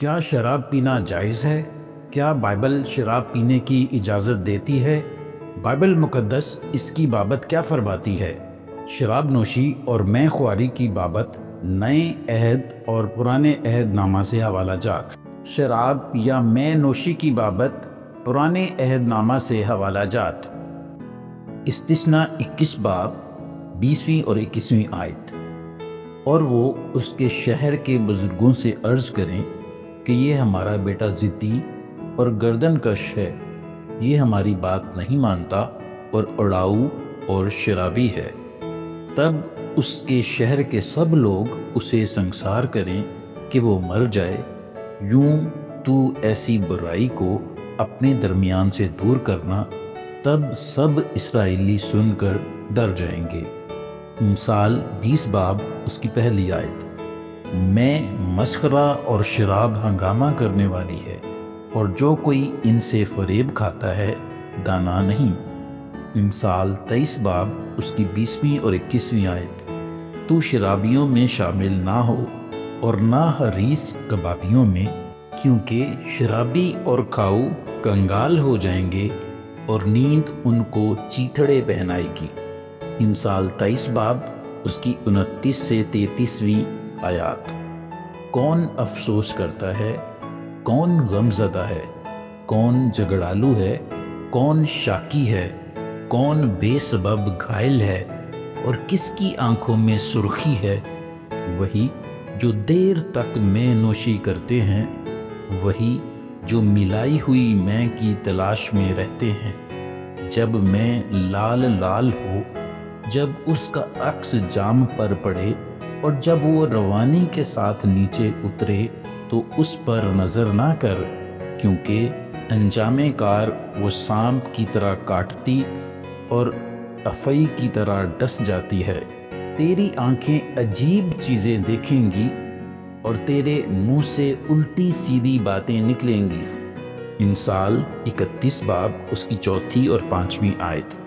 کیا شراب پینا جائز ہے؟ کیا بائبل شراب پینے کی اجازت دیتی ہے؟ بائبل مقدس اس کی بابت کیا فرماتی ہے؟ شراب نوشی اور مے خواری کی بابت نئے عہد اور پرانے عہد نامہ سے حوالہ جات۔ شراب یا مے نوشی کی بابت پرانے عہد نامہ سے حوالہ جات۔ استثنا 21 باب 20ویں اور 21ویں آیت۔ اور وہ اس کے شہر کے بزرگوں سے عرض کریں کہ یہ ہمارا بیٹا ضدی اور گردن کش ہے، یہ ہماری بات نہیں مانتا اور اڑاؤ اور شرابی ہے۔ تب اس کے شہر کے سب لوگ اسے سنگسار کریں کہ وہ مر جائے، یوں تو ایسی برائی کو اپنے درمیان سے دور کرنا۔ تب سب اسرائیلی سن کر ڈر جائیں گے۔ مثال 20 باب اس کی پہلی آیت۔ میں مسخرہ اور شراب ہنگامہ کرنے والی ہے، اور جو کوئی ان سے فریب کھاتا ہے دانا نہیں۔ مثال 23 باب اس کی 20ویں اور 21ویں آیت۔ تو شرابیوں میں شامل نہ ہو اور نہ حریص کبابیوں میں، کیونکہ شرابی اور کھاؤ کنگال ہو جائیں گے اور نیند ان کو چیتھڑے پہنائے گی۔ مثال 23 باب اس کی 29 سے 33ویں آیات۔ کون افسوس کرتا ہے؟ کون غم زدہ ہے؟ کون جھگڑالو ہے؟ کون شاکی ہے؟ کون بے سبب گھائل ہے؟ اور کس کی آنکھوں میں سرخی ہے؟ وہی جو دیر تک مے نوشی کرتے ہیں، وہی جو ملائی ہوئی مے کی تلاش میں رہتے ہیں۔ جب مے لال لال ہو، جب اس کا عکس جام پر پڑے، اور جب وہ روانی کے ساتھ نیچے اترے تو اس پر نظر نہ کر، کیونکہ انجام کار وہ سانپ کی طرح کاٹتی اور افعی کی طرح ڈس جاتی ہے۔ تیری آنکھیں عجیب چیزیں دیکھیں گی اور تیرے منہ سے الٹی سیدھی باتیں نکلیں گی۔ مثال 31 باب اس کی 4 اور 5ویں آیت۔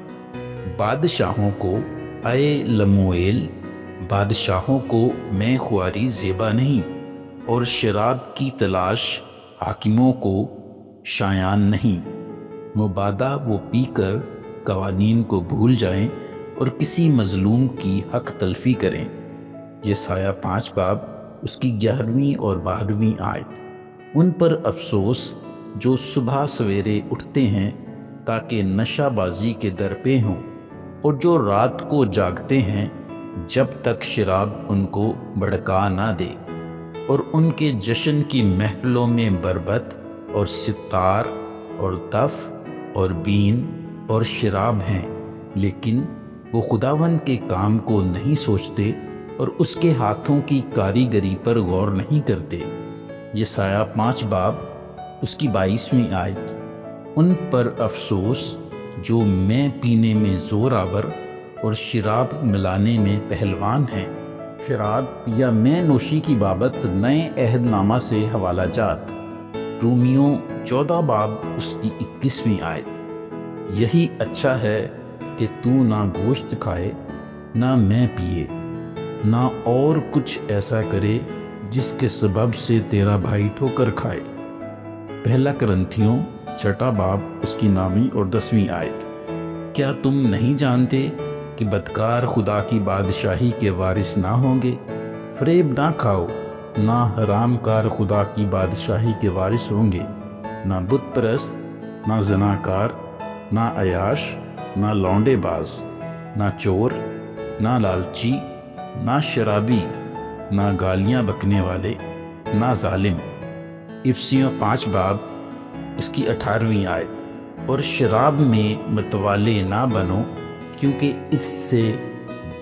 بادشاہوں کو اے لموئیل، بادشاہوں کو مے خواری زیبا نہیں، اور شراب کی تلاش حاکموں کو شایان نہیں۔ مبادا وہ پی کر قوانین کو بھول جائیں اور کسی مظلوم کی حق تلفی کریں۔ یسایہ 5 باب اس کی 11ویں اور 12ویں آیت۔ ان پر افسوس جو صبح سویرے اٹھتے ہیں تاکہ نشہ بازی کے درپے ہوں، اور جو رات کو جاگتے ہیں جب تک شراب ان کو بھڑکا نہ دے، اور ان کے جشن کی محفلوں میں بربط اور ستار اور دف اور بین اور شراب ہیں، لیکن وہ خداوند کے کام کو نہیں سوچتے اور اس کے ہاتھوں کی کاریگری پر غور نہیں کرتے۔ یسایہ 5 باب اس کی 22ویں آیت۔ ان پر افسوس جو مے پینے میں زور آور اور شراب ملانے میں پہلوان ہیں۔ شراب یا مے نوشی کی بابت نئے عہد نامہ سے حوالہ جات۔ رومیوں 14 باب اس کی 21ویں آیت۔ یہی اچھا ہے کہ تو نہ گوشت کھائے، نہ مے پیے، نہ اور کچھ ایسا کرے جس کے سبب سے تیرا بھائی ٹھوکر کھائے۔ پہلا کرنتھیوں 6 باب اس کی 9ویں اور 10ویں آیت۔ کیا تم نہیں جانتے کہ بدکار خدا کی بادشاہی کے وارث نہ ہوں گے؟ فریب نہ کھاؤ، نہ حرام کار خدا کی بادشاہی کے وارث ہوں گے۔ نہ بت پرست، نہ زناکار، نہ عیاش، نہ لونڈے باز، نہ چور، نہ لالچی، نہ شرابی، نہ گالیاں بکنے والے، نہ ظالم۔ افسیوں 5 باب اس کی 18ویں آیت۔ اور شراب میں متوالے نہ بنو، کیونکہ اس سے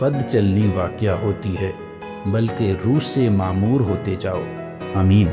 بد چلنی واقعہ ہوتی ہے، بلکہ روح سے معمور ہوتے جاؤ۔ آمین۔